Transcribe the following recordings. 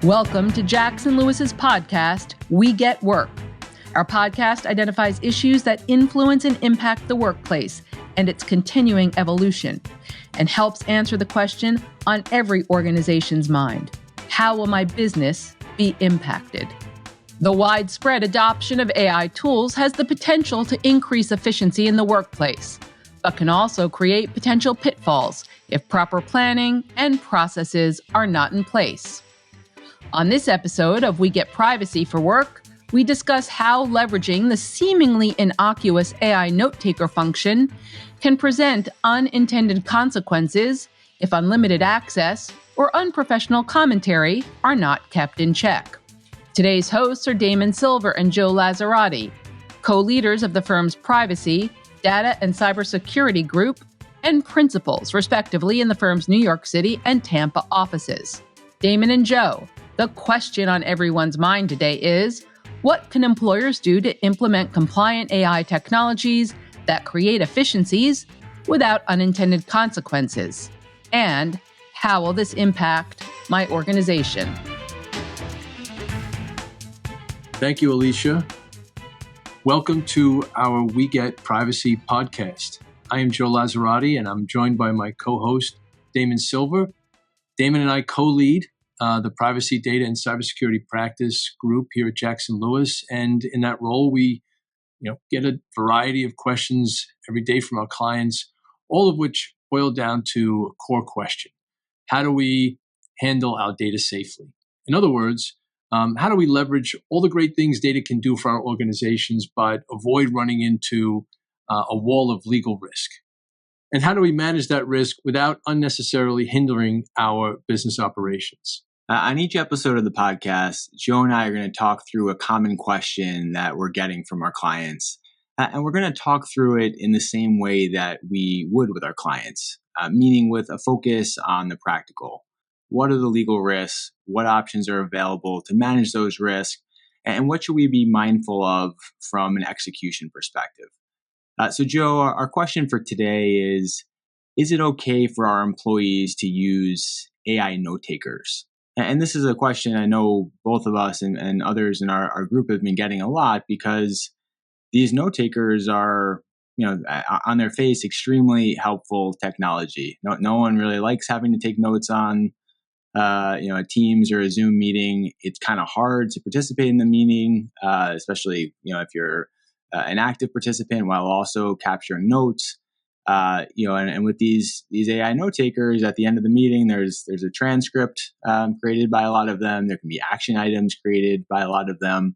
Welcome to Jackson Lewis's podcast, We Get Work. Our podcast identifies issues that influence and impact the workplace and its continuing evolution, and helps answer the question on every organization's mind: how will my business be impacted? The widespread adoption of AI tools has the potential to increase efficiency in the workplace, but can also create potential pitfalls if proper planning and processes are not in place. On this episode of We Get Privacy for Work, we discuss how leveraging the seemingly innocuous AI note-taker function can present unintended consequences if unlimited access or unprofessional commentary are not kept in check. Today's hosts are Damon Silver and Joe Lazzarati, co-leaders of the firm's privacy, data, and cybersecurity group, and principals, respectively, in the firm's New York City and Tampa offices. Damon and Joe, the question on everyone's mind today is, what can employers do to implement compliant AI technologies that create efficiencies without unintended consequences? And how will this impact my organization? Thank you, Alicia. Welcome to our We Get Privacy podcast. I am Joe Lazzarati, and I'm joined by my co-host, Damon Silver. Damon and I co-lead the privacy, data, and cybersecurity practice group here at Jackson Lewis. And in that role, we get a variety of questions every day from our clients, all of which boil down to a core question: how do we handle our data safely? In other words, how do we leverage all the great things data can do for our organizations, but avoid running into a wall of legal risk? And how do we manage that risk without unnecessarily hindering our business operations? On each episode of the podcast, Joe and I are going to talk through a common question that we're getting from our clients. And we're going to talk through it in the same way that we would with our clients, meaning with a focus on the practical. What are the legal risks? What options are available to manage those risks? And what should we be mindful of from an execution perspective? So Joe, our question for today is it okay for our employees to use AI note takers? And this is a question I know both of us and others in our group have been getting a lot, because these note takers are, on their face, extremely helpful technology. No one really likes having to take notes on, a Teams or a Zoom meeting. It's kind of hard to participate in the meeting, especially, if you're an active participant while also capturing notes. And with these AI note takers, at the end of the meeting, there's a transcript created by a lot of them. There can be action items created by a lot of them.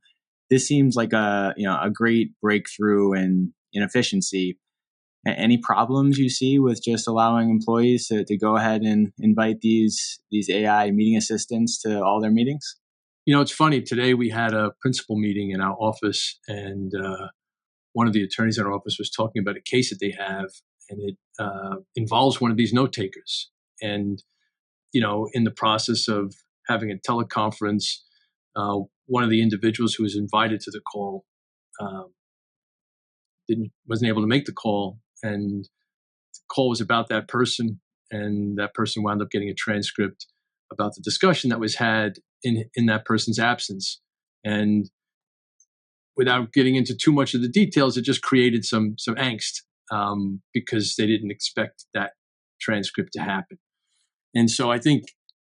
This seems like a great breakthrough in efficiency. Any problems you see with just allowing employees to go ahead and invite these AI meeting assistants to all their meetings? It's funny. Today we had a principal meeting in our office, and one of the attorneys in our office was talking about a case that they have, and it involves one of these note takers. And, in the process of having a teleconference, one of the individuals who was invited to the call wasn't able to make the call, and the call was about that person, and that person wound up getting a transcript about the discussion that was had in that person's absence. And without getting into too much of the details, it just created some angst because they didn't expect that transcript to happen. And so I think,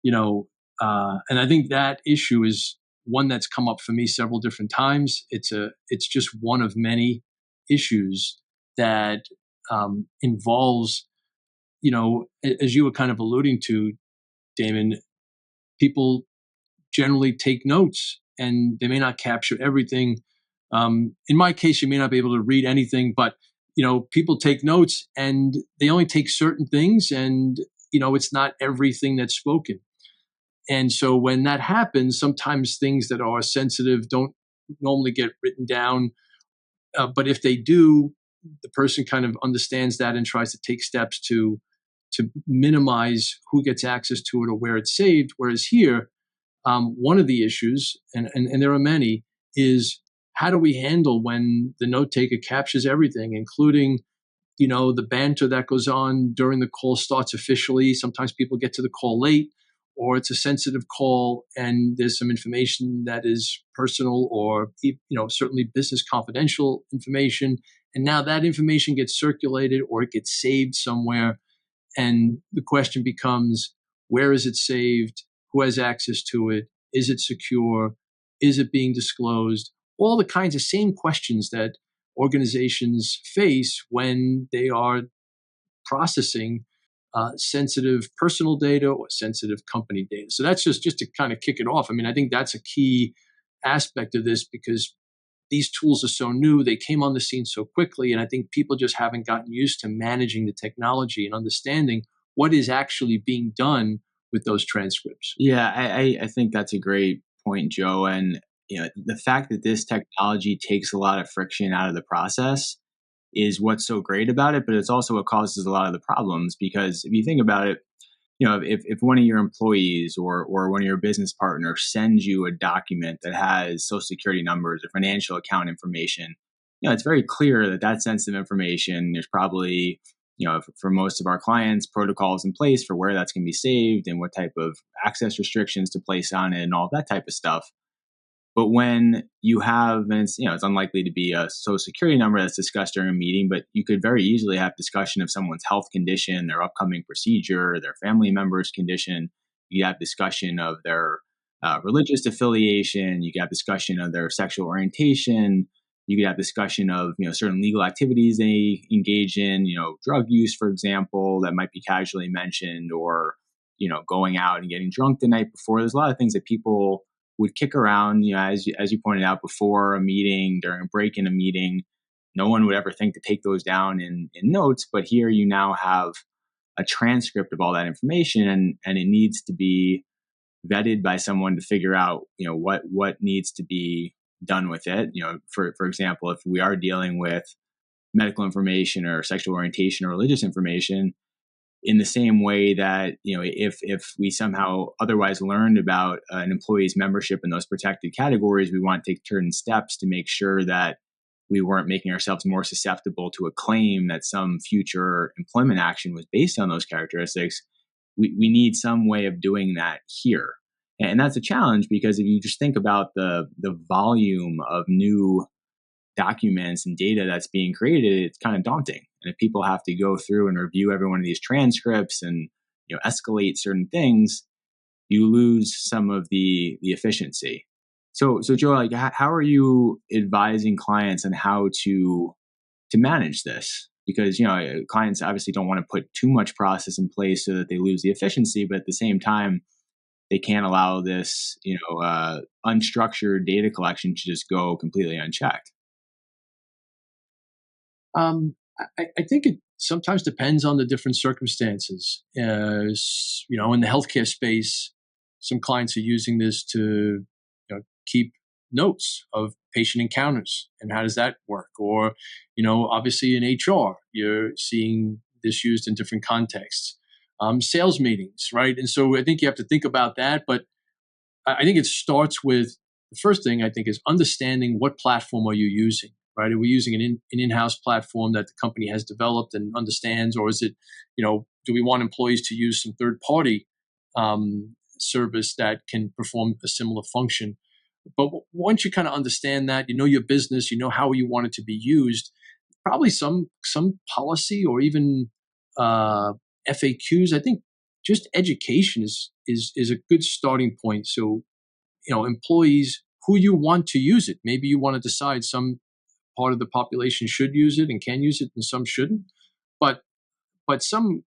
and I think that issue is one that's come up for me several different times. It's just one of many issues that involves, as you were kind of alluding to, Damon, people generally take notes, and they may not capture everything. In my case, you may not be able to read anything, but people take notes and they only take certain things, and it's not everything that's spoken. And so when that happens, sometimes things that are sensitive don't normally get written down. But if they do, the person kind of understands that and tries to take steps to minimize who gets access to it or where it's saved. Whereas here, one of the issues, and there are many, is how do we handle when the note taker captures everything, including, the banter that goes on during the call starts officially. Sometimes people get to the call late, or it's a sensitive call and there's some information that is personal or certainly business confidential information, and now that information gets circulated or it gets saved somewhere, and the question becomes, where is it saved? Who has access to it? Is it secure? Is it being disclosed? All the kinds of same questions that organizations face when they are processing sensitive personal data or sensitive company data. So that's just to kind of kick it off. I mean, I think that's a key aspect of this because these tools are so new. They came on the scene so quickly. And I think people just haven't gotten used to managing the technology and understanding what is actually being done with those transcripts. Yeah, I think that's a great point, Joe. And the fact that this technology takes a lot of friction out of the process is what's so great about it, but it's also what causes a lot of the problems. Because if you think about it, if one of your employees or one of your business partners sends you a document that has social security numbers or financial account information, it's very clear that that's sensitive information. There's probably, for most of our clients, protocols in place for where that's going to be saved and what type of access restrictions to place on it and all that type of stuff. But when you have, and it's unlikely to be a social security number that's discussed during a meeting, but you could very easily have discussion of someone's health condition, their upcoming procedure, their family member's condition. You have discussion of their religious affiliation. You could have discussion of their sexual orientation. You could have discussion of certain legal activities they engage in, drug use, for example, that might be casually mentioned, or going out and getting drunk the night before. There's a lot of things that people would kick around, as you pointed out, before a meeting, during a break in a meeting. No one would ever think to take those down in notes, but here you now have a transcript of all that information, and it needs to be vetted by someone to figure out, what needs to be done with it. For example, if we are dealing with medical information or sexual orientation or religious information, in the same way that, if we somehow otherwise learned about an employee's membership in those protected categories, we want to take certain steps to make sure that we weren't making ourselves more susceptible to a claim that some future employment action was based on those characteristics. We need some way of doing that here. And that's a challenge, because if you just think about the volume of new documents and data that's being created, it's kind of daunting. And if people have to go through and review every one of these transcripts and escalate certain things, you lose some of the efficiency. So Joe, how are you advising clients on how to manage this? Because clients obviously don't want to put too much process in place so that they lose the efficiency, but at the same time, they can't allow this unstructured data collection to just go completely unchecked. I think it sometimes depends on the different circumstances. In the healthcare space, some clients are using this to keep notes of patient encounters, and how does that work? Or, obviously in HR, you're seeing this used in different contexts. Sales meetings, right? And so I think you have to think about that. But I think it starts with, the first thing I think is understanding what platform are you using. Right? Are we using an in-house platform that the company has developed and understands, or is it, do we want employees to use some third-party service that can perform a similar function? But once you kind of understand that, your business, how you want it to be used, probably some policy or even FAQs. I think just education is a good starting point. So, employees, who you want to use it. Maybe you want to decide some part of the population should use it and can use it, and some shouldn't. But some,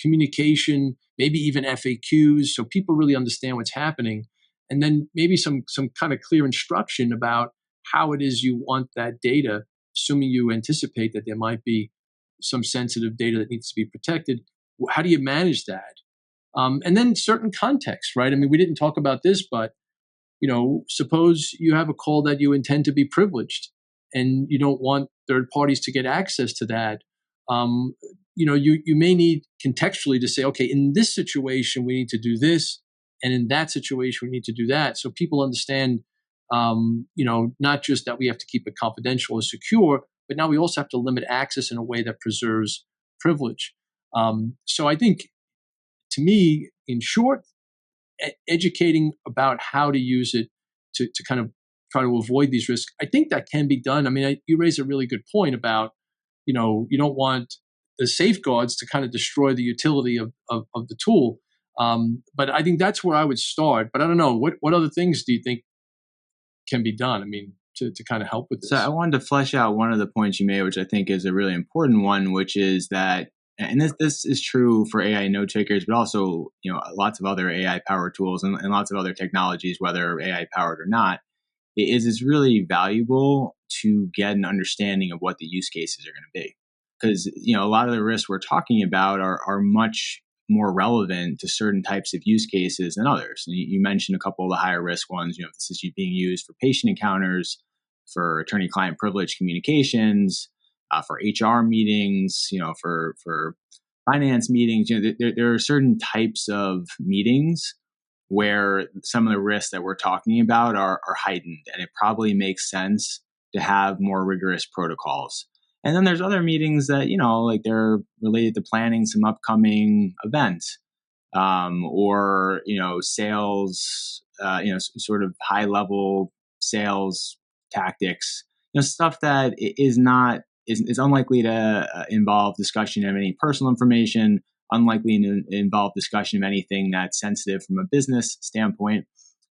communication, maybe even FAQs, so people really understand what's happening, and then maybe some kind of clear instruction about how it is you want that data, assuming you anticipate that there might be some sensitive data that needs to be protected. How do you manage that? And then certain context, right? I mean, we didn't talk about this, but suppose you have a call that you intend to be privileged, and you don't want third parties to get access to that. You may need contextually to say, okay, in this situation, we need to do this. And in that situation, we need to do that. So people understand, not just that we have to keep it confidential or secure, but now we also have to limit access in a way that preserves privilege. So I think, to me, in short, educating about how to use it to kind of try to avoid these risks. I think that can be done. I mean, you raise a really good point about, you don't want the safeguards to kind of destroy the utility of the tool. But I think that's where I would start. But I don't know, what other things do you think can be done? I mean, to kind of help with this. So I wanted to flesh out one of the points you made, which I think is a really important one, which is that, and this is true for AI note takers, but also, lots of other AI powered tools and lots of other technologies, whether AI powered or not, it's really valuable to get an understanding of what the use cases are going to be. Because, a lot of the risks we're talking about are much more relevant to certain types of use cases than others. And you mentioned a couple of the higher risk ones. If this is being used for patient encounters, for attorney-client privilege communications, for HR meetings, for finance meetings. There are certain types of meetings where some of the risks that we're talking about are heightened, and it probably makes sense to have more rigorous protocols. And then there's other meetings that, like they're related to planning some upcoming events, or, sales, sort of high level sales tactics, stuff that is unlikely to involve discussion of any personal information, unlikely to involve discussion of anything that's sensitive from a business standpoint.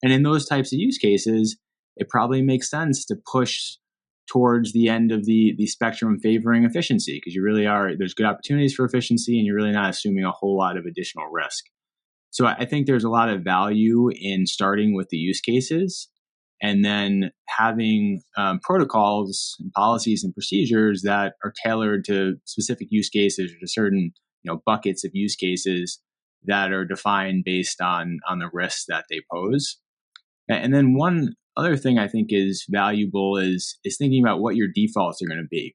And in those types of use cases, it probably makes sense to push towards the end of the spectrum favoring efficiency, because there's good opportunities for efficiency and you're really not assuming a whole lot of additional risk. So I think there's a lot of value in starting with the use cases and then having protocols and policies and procedures that are tailored to specific use cases or to certain buckets of use cases that are defined based on the risks that they pose. And then one other thing I think is valuable is thinking about what your defaults are going to be.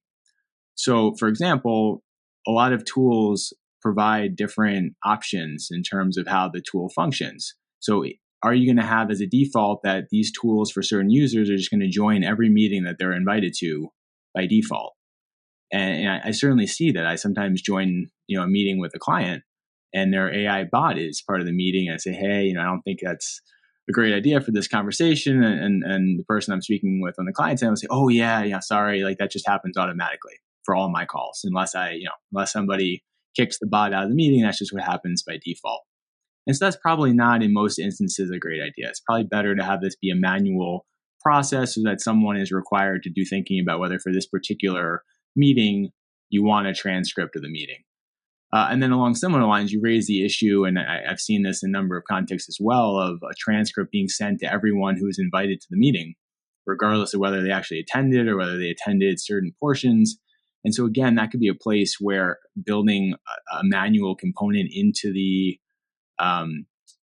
So, for example, a lot of tools provide different options in terms of how the tool functions. So are you going to have as a default that these tools for certain users are just going to join every meeting that they're invited to by default? And I certainly see that. I sometimes join, a meeting with a client and their AI bot is part of the meeting. And I say, hey, I don't think that's a great idea for this conversation. And the person I'm speaking with on the client side will say, oh yeah, sorry. Like that just happens automatically for all my calls. Unless somebody kicks the bot out of the meeting, that's just what happens by default. And so that's probably not in most instances a great idea. It's probably better to have this be a manual process so that someone is required to do thinking about whether for this particular meeting you want a transcript of the meeting. And then along similar lines, you raise the issue, and I've seen this in a number of contexts as well, of a transcript being sent to everyone who is invited to the meeting, regardless of whether they actually attended or whether they attended certain portions. And so again, that could be a place where building a manual component into the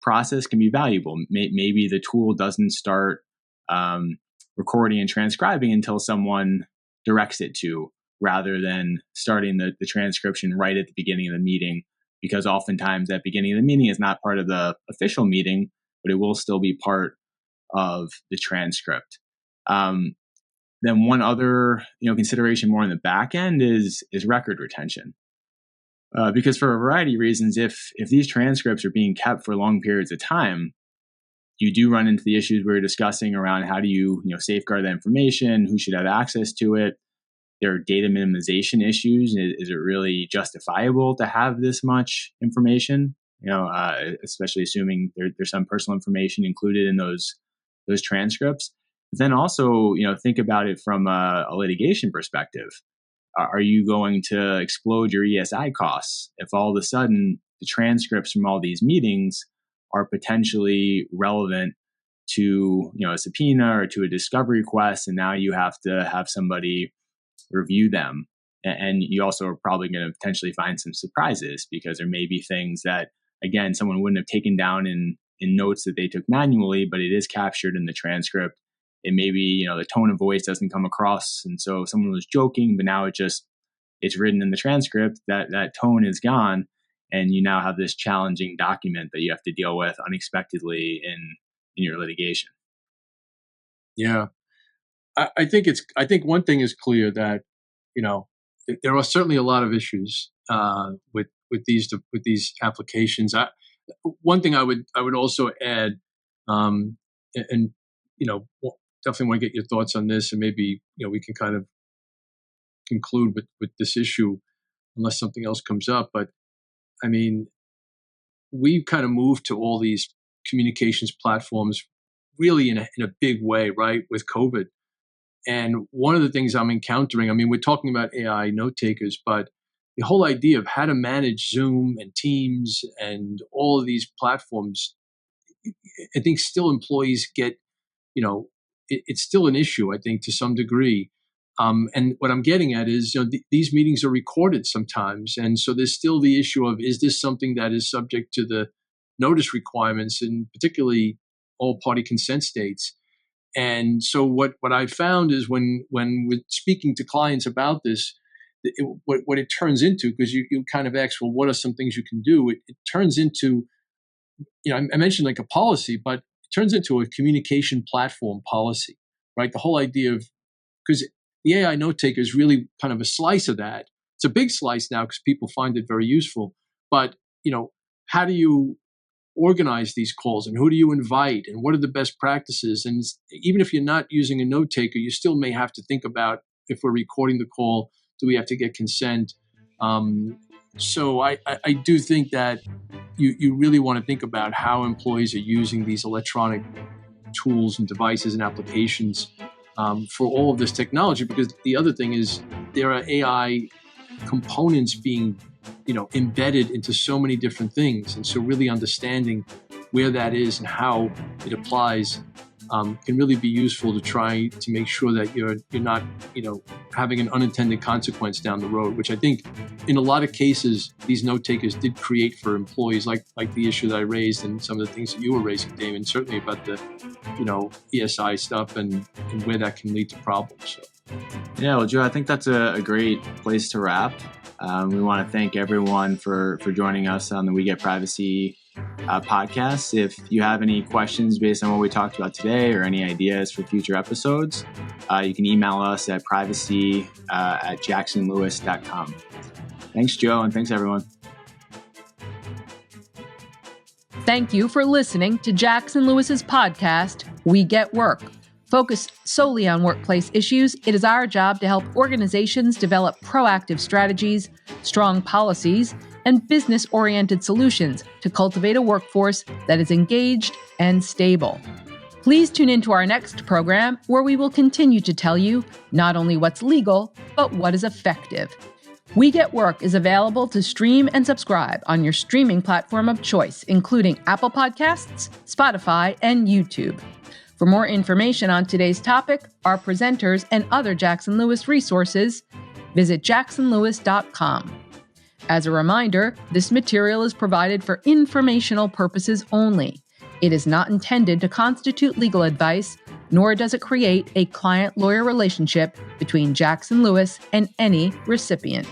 process can be valuable. Maybe the tool doesn't start recording and transcribing until someone directs it to, rather than starting the transcription right at the beginning of the meeting, because oftentimes that beginning of the meeting is not part of the official meeting, but it will still be part of the transcript. Then one other consideration more on the back end is record retention. Because for a variety of reasons, if these transcripts are being kept for long periods of time, you do run into the issues we were discussing around how do you safeguard that information, who should have access to it. There are data minimization issues. Is it really justifiable to have this much information? Especially assuming there's some personal information included in those transcripts. But then also, think about it from a litigation perspective. Are you going to explode your ESI costs if all of a sudden the transcripts from all these meetings are potentially relevant to a subpoena or to a discovery request, and now you have to have somebody review them? And you also are probably going to potentially find some surprises, because there may be things that, again, someone wouldn't have taken down in notes that they took manually, but it is captured in the transcript. It may be, the tone of voice doesn't come across. And so someone was joking, but now it's written in the transcript that tone is gone. And you now have this challenging document that you have to deal with unexpectedly in your litigation. Yeah. I think one thing is clear, that, there are certainly a lot of issues with these applications. One thing I would also add, and definitely want to get your thoughts on this, and maybe we can kind of conclude with this issue, unless something else comes up. But I mean, we kind of moved to all these communications platforms really in a big way, right, with COVID. And one of the things I'm encountering, I mean, we're talking about AI note takers, but the whole idea of how to manage Zoom and Teams and all of these platforms, I think still employees get, it's still an issue, I think, to some degree. And what I'm getting at is, these meetings are recorded sometimes. And so there's still the issue of, is this something that is subject to the notice requirements, and particularly all party consent states? And so what I found is when we're speaking to clients about this, what it turns into, because you kind of ask, well, what are some things you can do? It turns into, I mentioned like a policy, but it turns into a communication platform policy, right? The whole idea of, because the AI note taker is really kind of a slice of that. It's a big slice now because people find it very useful. But, how do you organize these calls, and who do you invite, and what are the best practices? And even if you're not using a note taker, you still may have to think about, if we're recording the call, do we have to get consent? So I do think that you really want to think about how employees are using these electronic tools and devices and applications for all of this technology, because the other thing is there are AI components being embedded into so many different things. And so really understanding where that is and how it applies can really be useful to try to make sure that you're not, having an unintended consequence down the road, which I think in a lot of cases, these note takers did create for employees, like the issue that I raised and some of the things that you were raising, Damon, certainly about the, ESI stuff and where that can lead to problems. So. Yeah, well, Joe, I think that's a great place to wrap. We want to thank everyone for joining us on the We Get Privacy podcast. If you have any questions based on what we talked about today or any ideas for future episodes, you can email us at privacy@jacksonlewis.com. Thanks, Joe, and thanks, everyone. Thank you for listening to Jackson Lewis's podcast, We Get Work. Focused solely on workplace issues, it is our job to help organizations develop proactive strategies, strong policies, and business-oriented solutions to cultivate a workforce that is engaged and stable. Please tune into our next program, where we will continue to tell you not only what's legal, but what is effective. We Get Work is available to stream and subscribe on your streaming platform of choice, including Apple Podcasts, Spotify, and YouTube. For more information on today's topic, our presenters, and other Jackson Lewis resources, visit jacksonlewis.com. As a reminder, this material is provided for informational purposes only. It is not intended to constitute legal advice, nor does it create a client-lawyer relationship between Jackson Lewis and any recipient.